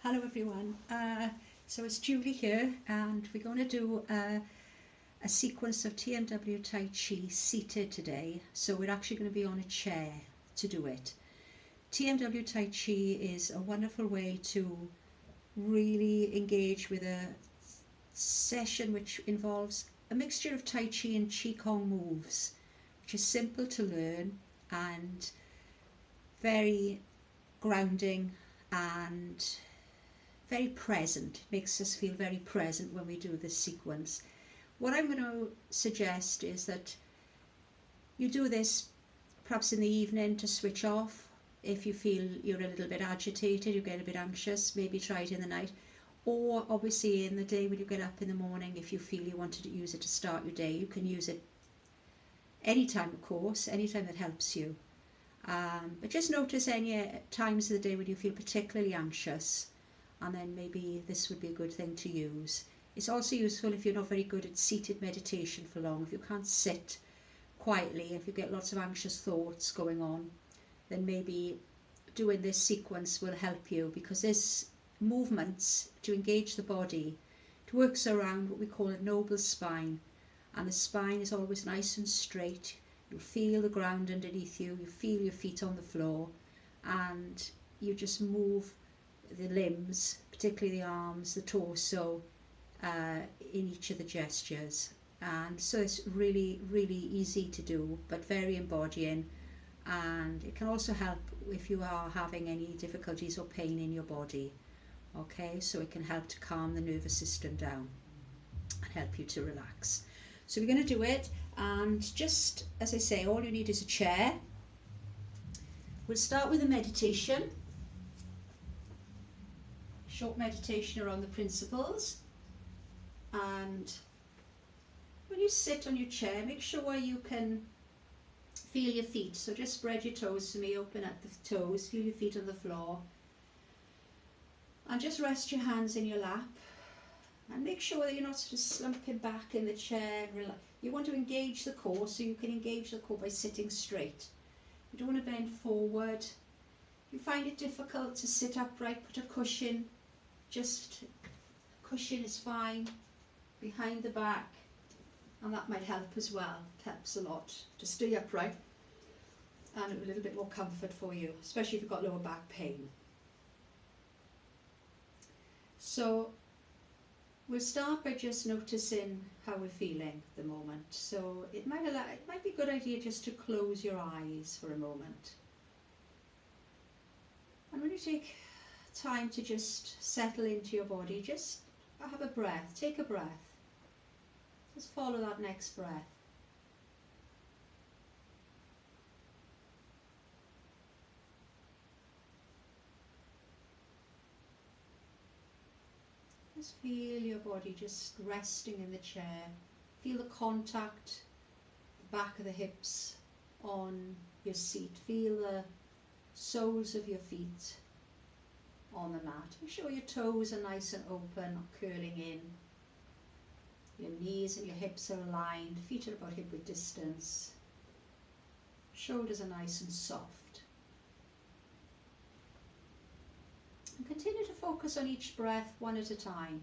Hello everyone. So it's Julie here, and we're going to do a sequence of TMW Tai Chi seated today. So we're actually going to be on a chair to do it. TMW Tai Chi is a wonderful way to really engage with a session which involves a mixture of Tai Chi and Qigong moves, which is simple to learn and very grounding and very present. It makes us feel very present when we do this sequence. What I'm going to suggest is that you do this perhaps in the evening to switch off. If you feel you're a little bit agitated, you get a bit anxious, maybe try it in the night. Or obviously in the day when you get up in the morning, if you feel you wanted to use it to start your day, you can use it anytime, of course, anytime that helps you. But just notice any times of the day when you feel particularly anxious, and then maybe this would be a good thing to use. It's also useful if you're not very good at seated meditation for long. If you can't sit quietly, if you get lots of anxious thoughts going on, then maybe doing this sequence will help you, because this movements to engage the body, it works around what we call a noble spine, and the spine is always nice and straight. You feel the ground underneath you, you feel your feet on the floor, and you just move the limbs, particularly the arms, the torso, in each of the gestures. And so it's really easy to do, but very embodying, and it can also help if you are having any difficulties or pain in your body. Okay, so it can help to calm the nervous system down and help you to relax. So we're going to do it, and just as I say, all you need is a chair. We'll start with a meditation. Short meditation around the principles, and when you sit on your chair, make sure you can feel your feet. So just spread your toes for me, open up the toes, feel your feet on the floor, and just rest your hands in your lap, and make sure that you're not sort of slumping back in the chair. You want to engage the core, so you can engage the core by sitting straight. You don't want to bend forward. If you find it difficult to sit upright, put a cushion. Just a cushion is fine behind the back, and that might help as well. It helps a lot to stay upright and a little bit more comfort for you, especially if you've got lower back pain. So we'll start by just noticing how we're feeling at the moment. So it might be a good idea just to close your eyes for a moment, and when you take time to just settle into your body, just have a breath, take a breath, just follow that next breath. Just feel your body just resting in the chair. Feel the contact, the back of the hips on your seat. Feel the soles of your feet on the mat. Make sure your toes are nice and open, not curling in. Your knees and your hips are aligned, feet are about hip width distance. Shoulders are nice and soft. And continue to focus on each breath one at a time.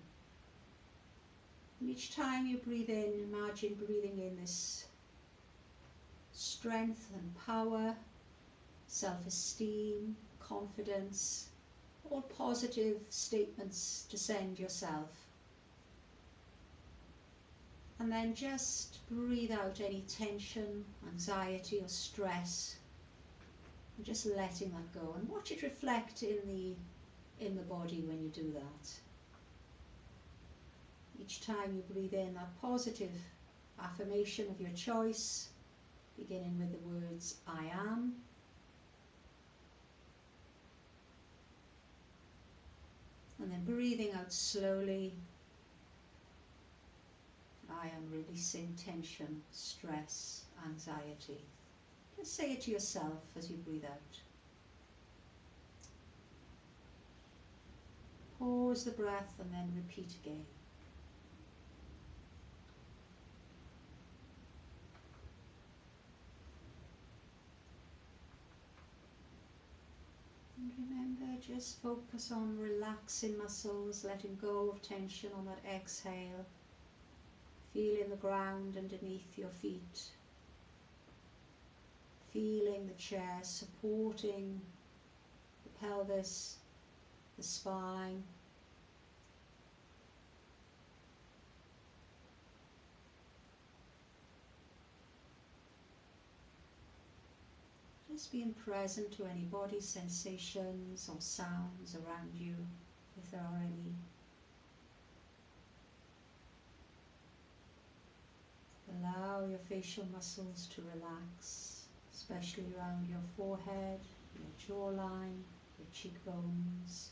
And each time you breathe in, imagine breathing in this strength and power, self-esteem, confidence, all positive statements to send yourself. And then just breathe out any tension, anxiety or stress, and just letting that go, and watch it reflect in the body when you do that. Each time you breathe in that positive affirmation of your choice, beginning with the words I am, and then breathing out slowly, I am releasing tension, stress, anxiety. Just say it to yourself as you breathe out. Pause the breath and then repeat again. And remember just focus on relaxing muscles, letting go of tension on that exhale. Feeling the ground underneath your feet. Feeling the chair supporting the pelvis, the spine. Just being present to any body sensations or sounds around you, if there are any. Allow your facial muscles to relax, especially around your forehead, your jawline, your cheekbones.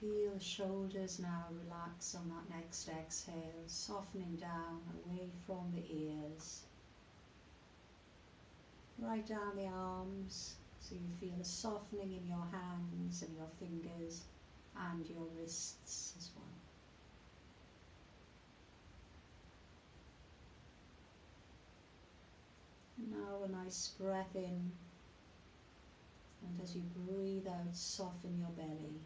Feel the shoulders now relax on that next exhale, softening down away from the ears. Right down the arms, so you feel a softening in your hands and your fingers and your wrists as well. And now a nice breath in, and as you breathe out, soften your belly.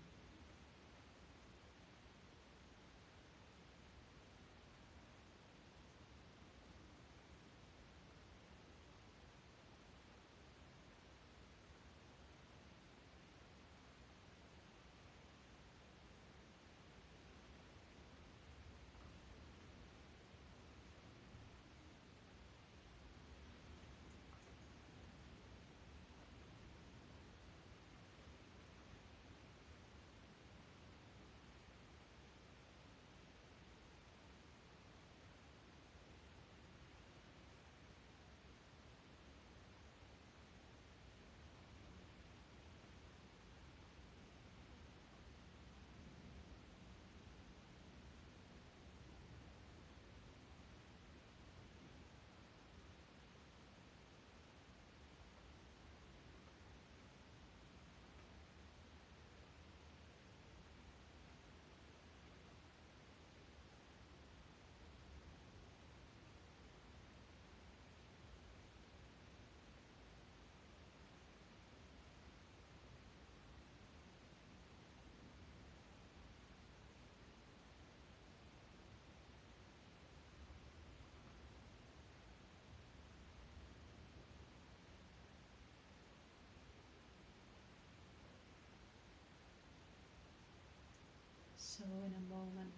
So in a moment,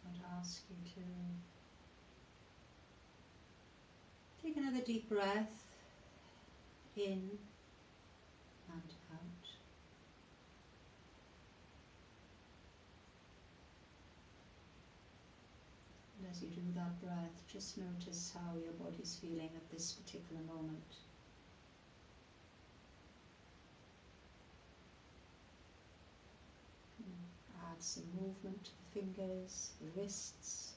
I'm going to ask you to take another deep breath in and out. And as you do that breath, just notice how your body's feeling at this particular moment. Add some movement to the fingers, the wrists,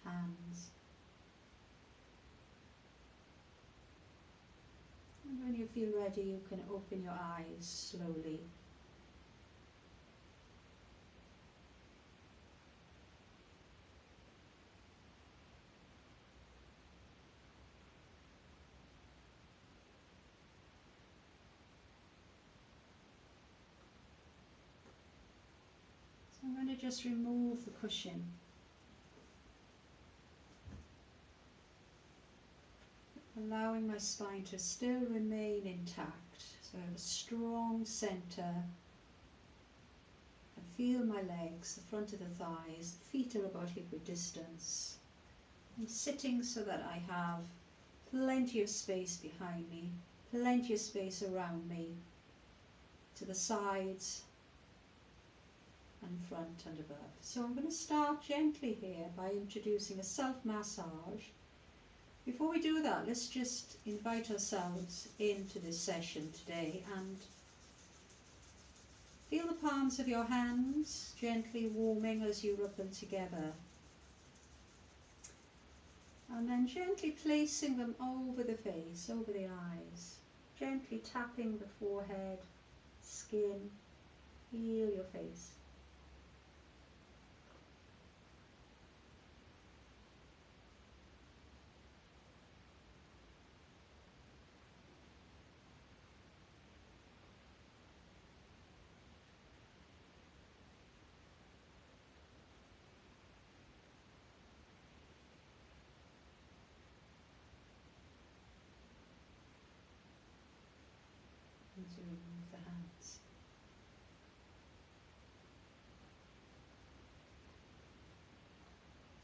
hands. And when you feel ready, you can open your eyes slowly. So I'm going to just remove the cushion. Allowing my spine to still remain intact. So I have a strong centre. I feel my legs, the front of the thighs, the feet are about hip width distance. I'm sitting so that I have plenty of space behind me, plenty of space around me, to the sides and front and above. So I'm going to start gently here by introducing a self-massage. Before we do that, let's just invite ourselves into this session today and feel the palms of your hands gently warming as you rub them together. And then gently placing them over the face, over the eyes. Gently tapping the forehead, skin, feel your face.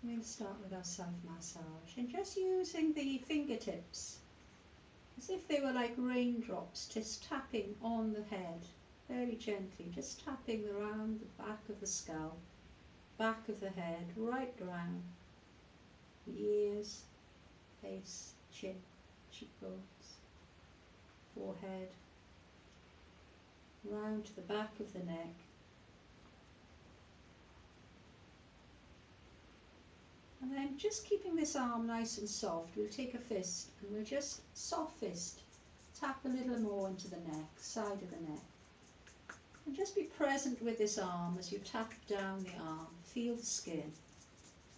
We're going to start with our self-massage and just using the fingertips as if they were like raindrops, just tapping on the head very gently, just tapping around the back of the scalp, back of the head, right around the ears, face, chin, cheekbones, forehead, round to the back of the neck. And then just keeping this arm nice and soft, we'll take a fist and we'll just soft fist, tap a little more into the neck, side of the neck. And just be present with this arm as you tap down the arm. Feel the skin,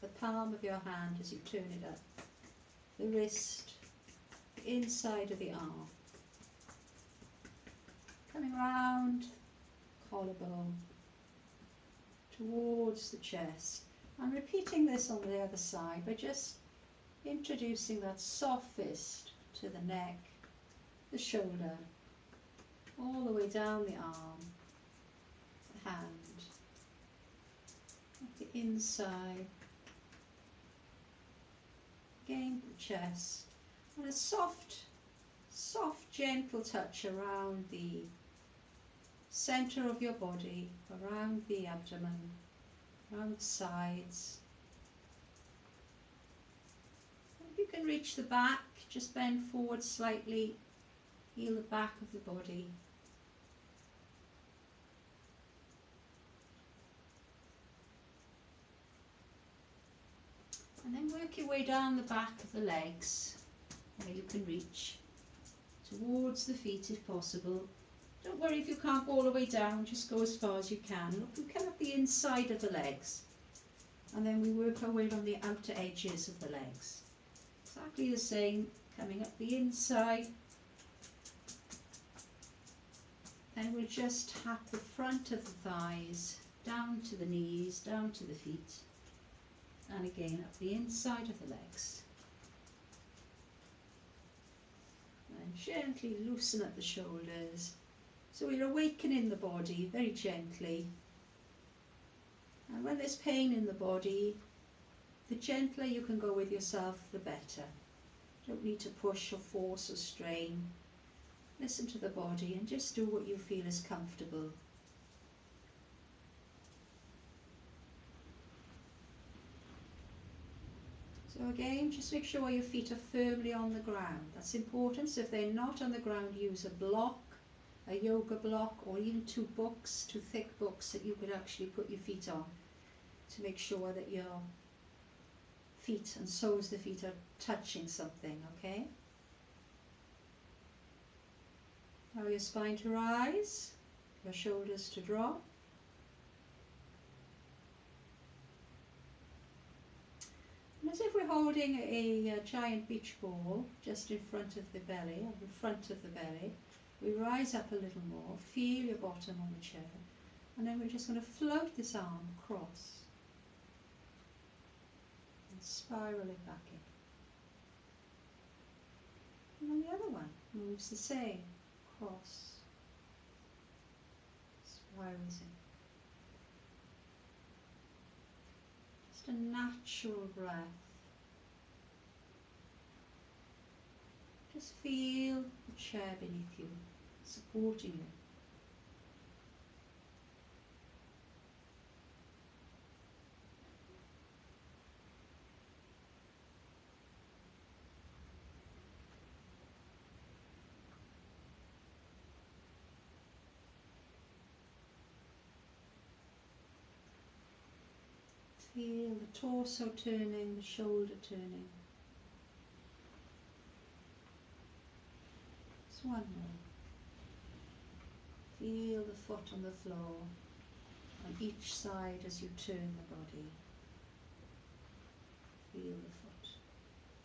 the palm of your hand as you turn it up, the wrist, the inside of the arm. Coming round, collarbone, towards the chest. And repeating this on the other side by just introducing that soft fist to the neck, the shoulder, all the way down the arm, the hand, the inside, again the chest, and a soft, gentle touch around the centre of your body, around the abdomen, around the sides. If you can reach the back, just bend forward slightly, feel the back of the body. And then work your way down the back of the legs, where you can reach, towards the feet if possible. Don't worry if you can't go all the way down, just go as far as you can. Look, we come up the inside of the legs, and then we work our way on the outer edges of the legs. Exactly the same, coming up the inside. Then we'll just tap the front of the thighs, down to the knees, down to the feet, and again up the inside of the legs. And gently loosen up the shoulders. So we're awakening the body very gently. And when there's pain in the body, the gentler you can go with yourself, the better. Don't need to push or force or strain. Listen to the body and just do what you feel is comfortable. So again, just make sure your feet are firmly on the ground. That's important. So if they're not on the ground, use a block, a yoga block, or even two thick books that you could actually put your feet on to make sure that your feet and soles of the feet are touching something, okay? Allow your spine to rise, your shoulders to drop. And as if we're holding a giant beach ball just in front of the belly, or the front of the belly, we rise up a little more, feel your bottom on the chair, and then we're just going to float this arm across and spiral it back in. And then the other one moves the same, cross, spirals in. Just a natural breath. Just feel the chair beneath you, supporting you. Feel the torso turning, the shoulder turning. Just one more. Feel the foot on the floor on each side as you turn the body. Feel the foot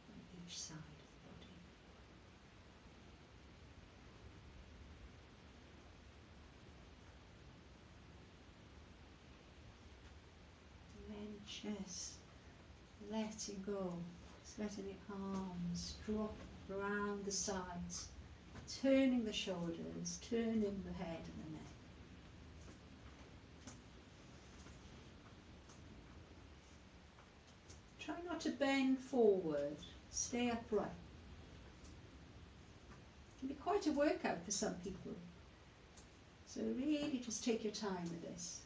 on each side of the body. Just letting go, just letting the arms drop around the sides, turning the shoulders, turning the head and the neck. to bend forward. Stay upright. It can be quite a workout for some people. So really just take your time with this.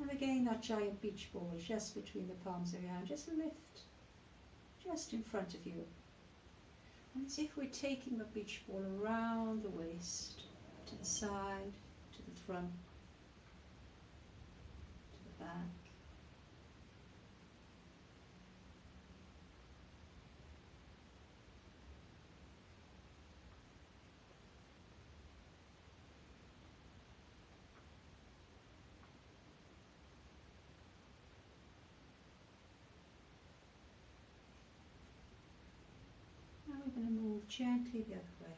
And again, that giant beach ball just between the palms of your hand. Just lift just in front of you. And as if we're taking the beach ball around the waist, to the side, to the front, to the back. Now we're going to move gently the other way.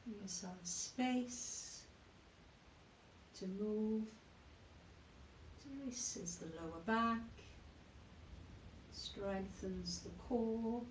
Give yourself space to move. Releases the lower back, strengthens the core.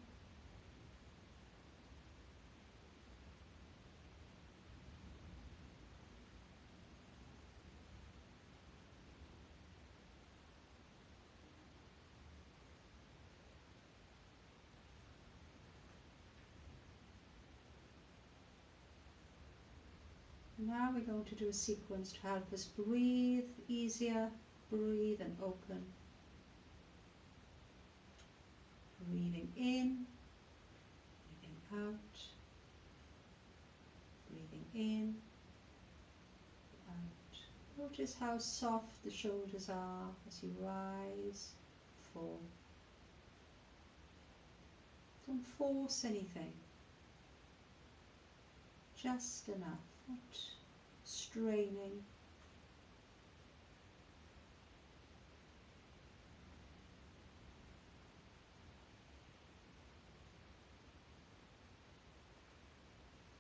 Now we're going to do a sequence to help us breathe easier, breathe and open. Breathing in, breathing out, breathing in, out. Notice how soft the shoulders are as you rise, fall. Don't force anything, just enough. Not straining.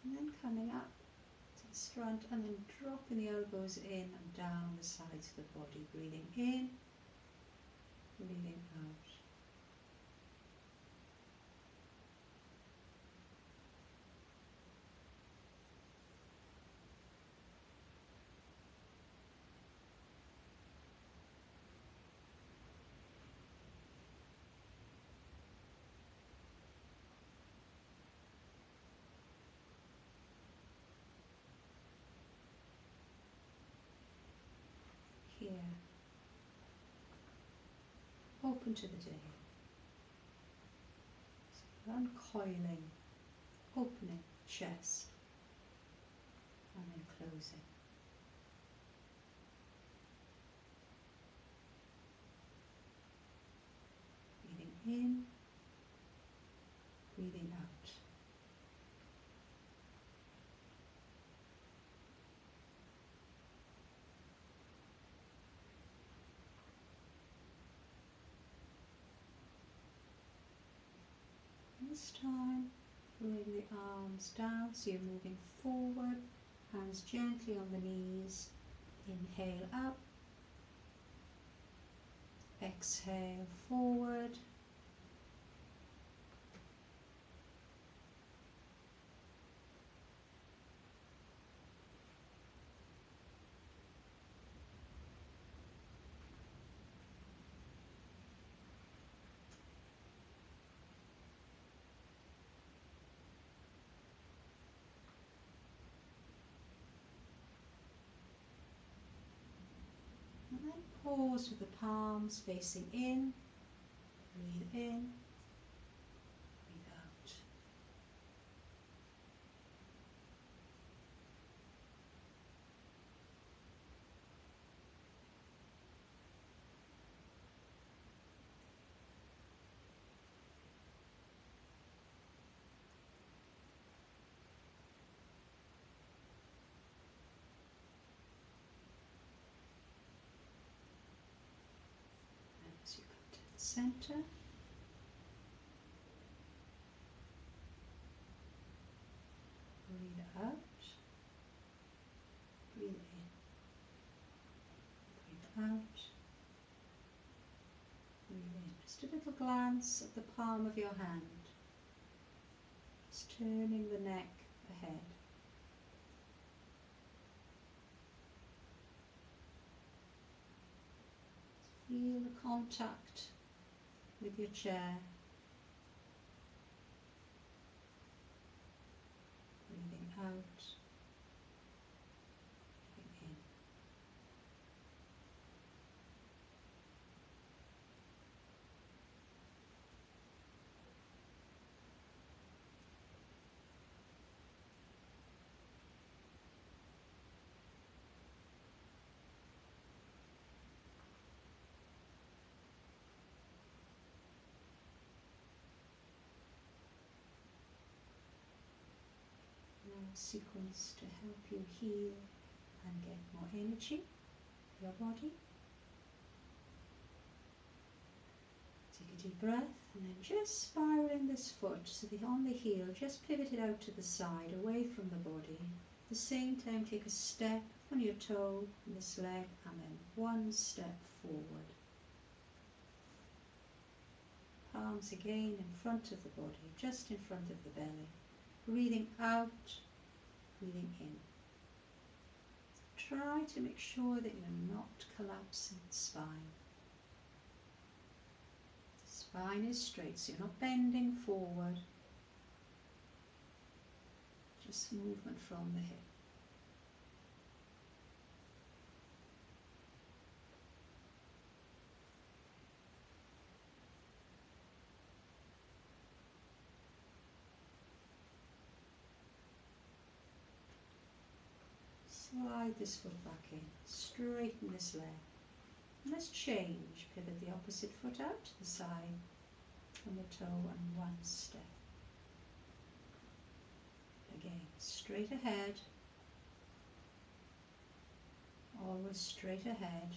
And then coming up to the front and then dropping the elbows in and down the sides of the body. Breathing in, breathing out. Here, open to the day. So uncoiling, opening chest, and then closing. Breathing in, breathing out. This time, bring the arms down so you're moving forward, hands gently on the knees. Inhale up, exhale forward, and then pause with the palms facing in. Breathe in, breathe out. And as you come to the center, breathe out, breathe in, breathe out, breathe in. Just a little glance at the palm of your hand. Just turning the neck ahead. Feel the contact with your chair. Breathing out, breathing in. Now a sequence to help you heal and get more energy for your body. Take a deep breath and then just spiraling this foot so that on the heel, just pivot it out to the side, away from the body. At the same time, take a step on your toe in this leg and then one step forward. Palms again in front of the body, just in front of the belly. Breathing out, breathing in. Try to make sure that you're not collapsing the spine. Spine is straight, so you're not bending forward. Just movement from the hip. Slide this foot back in, straighten this leg. And let's change, pivot the opposite foot out to the side from the toe and one step. Again, straight ahead, always straight ahead.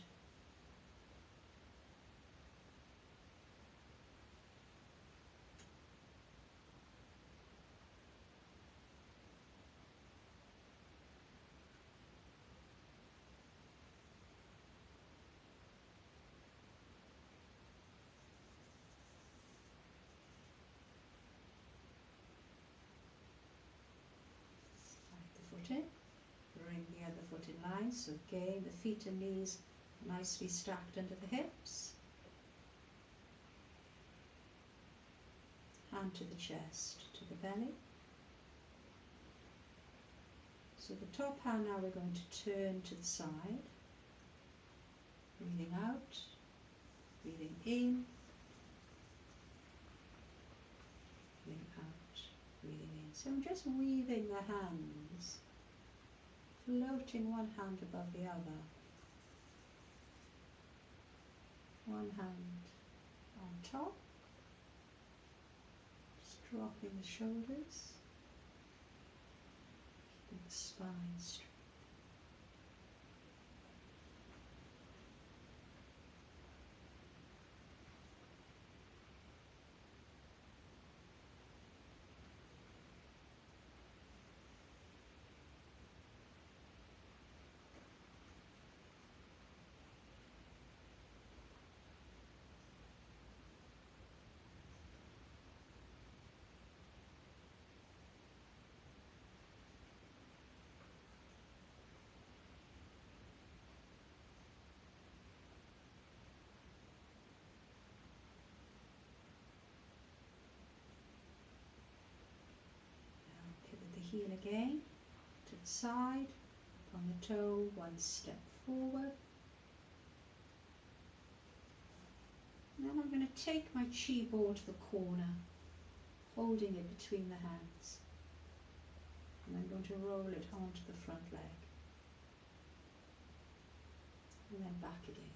In. Bring the other foot in line, so again the feet and knees nicely stacked under the hips. Hand to the chest, to the belly. So the top hand now we're going to turn to the side. Breathing out, breathing in, breathing out, breathing in. So I'm just weaving the hands, floating one hand above the other. One hand on top, just dropping the shoulders, keeping the spine straight. Heel again to the side, on the toe, one step forward. And then I'm going to take my chi ball to the corner, holding it between the hands. And I'm going to roll it onto the front leg. And then back again.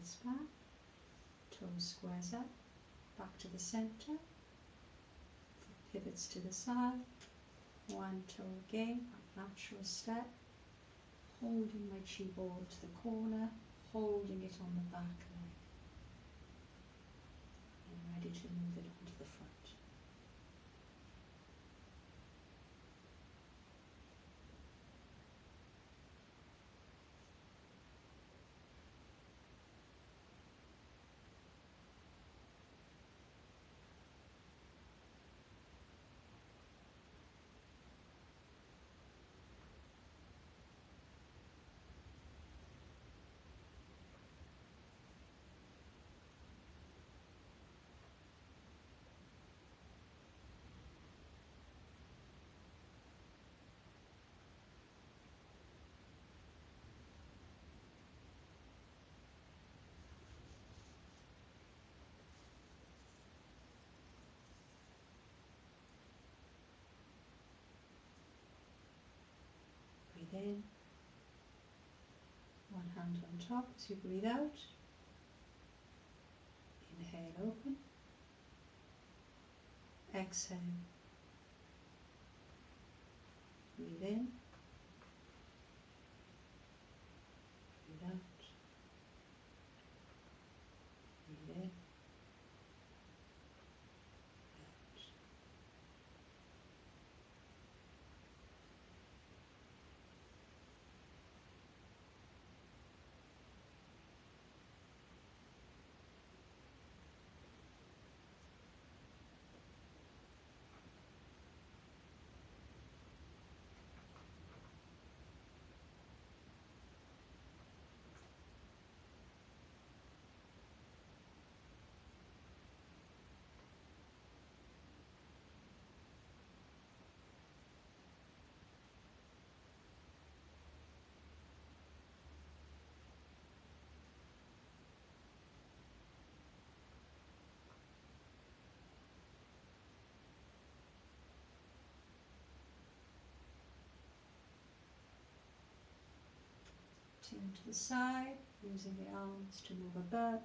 Hips back, toes squares up, back to the centre, pivots to the side, one toe again, natural step, holding my chi ball to the corner, holding it on the back leg, and ready to move it onto the front. Breathe in, one hand on top as you breathe out. Inhale, open. Exhale. Breathe in. Breathe out. Breathe in. Out. Turn to the side, using the arms to move above,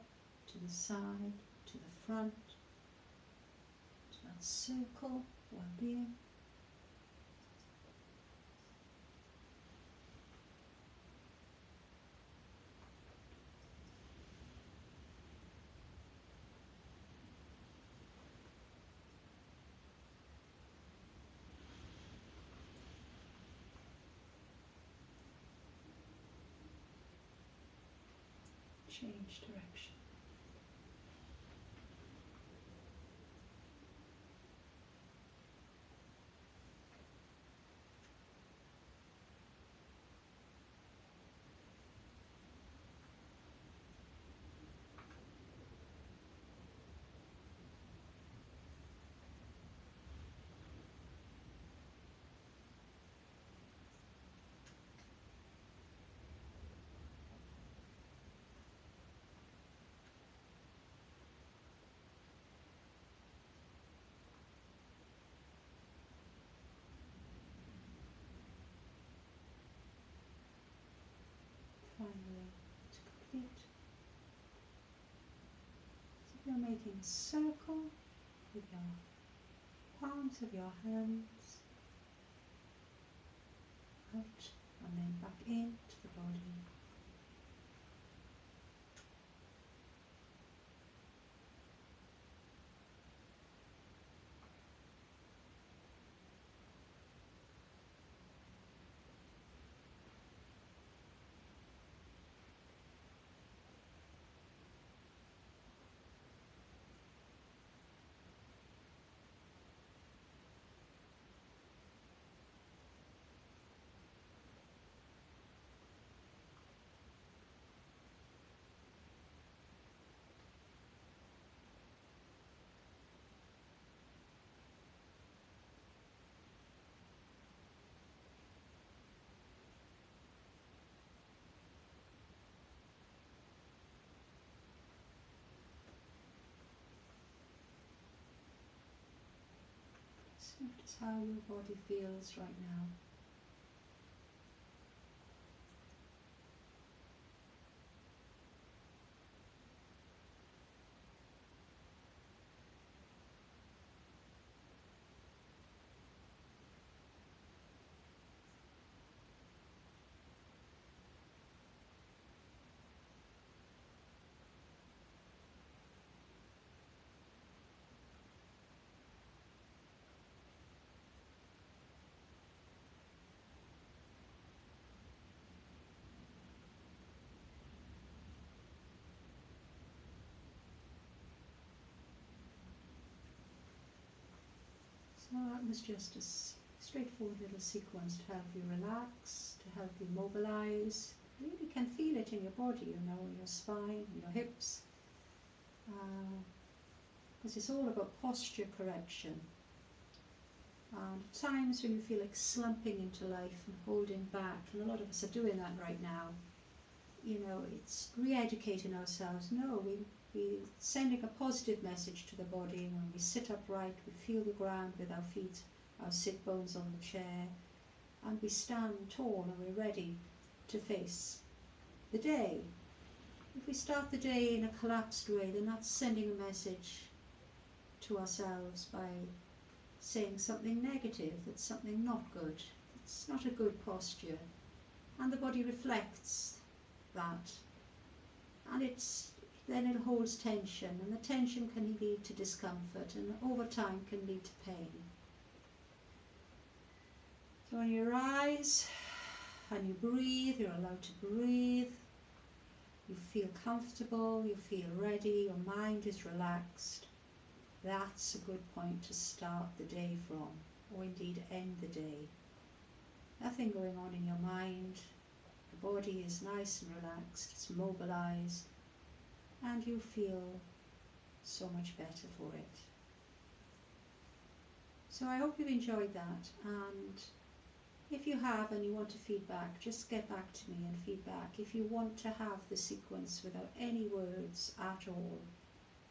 to the side, to the front, to that circle, well-being. Change direction. Finally, to complete, so you're making a circle with your palms of your hands out and then back into the body. So notice how your body feels right now. So that was just a straightforward little sequence to help you relax, to help you mobilize. You really can feel it in your body, you know, in your spine, in your hips. Because it's all about posture correction. And at times when you feel like slumping into life and holding back, and a lot of us are doing that right now, you know, it's re-educating ourselves. No, we're sending a positive message to the body, and when we sit upright, we feel the ground with our feet, our sit bones on the chair, and we stand tall and we're ready to face the day. If we start the day in a collapsed way, then that's sending a message to ourselves by saying something negative, that's something not good. It's not a good posture. And the body reflects that. And then it holds tension, and the tension can lead to discomfort, and over time can lead to pain. So when you rise and you breathe, you're allowed to breathe. You feel comfortable, you feel ready, your mind is relaxed. That's a good point to start the day from, or indeed end the day. Nothing going on in your mind. The body is nice and relaxed, it's mobilized, and you feel so much better for it. So I hope you've enjoyed that, and if you have and you want to feedback, just get back to me and feedback. If you want to have the sequence without any words at all,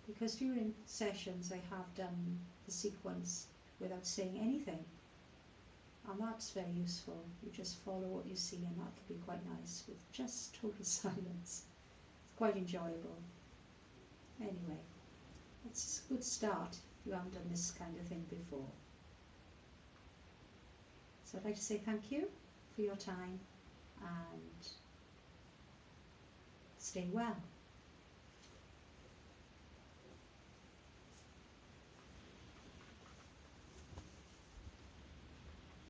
because during sessions I have done the sequence without saying anything, and that's very useful. You just follow what you see, and that can be quite nice with just total silence. It's quite enjoyable. Anyway, it's a good start if you haven't done this kind of thing before. So I'd like to say thank you for your time and stay well.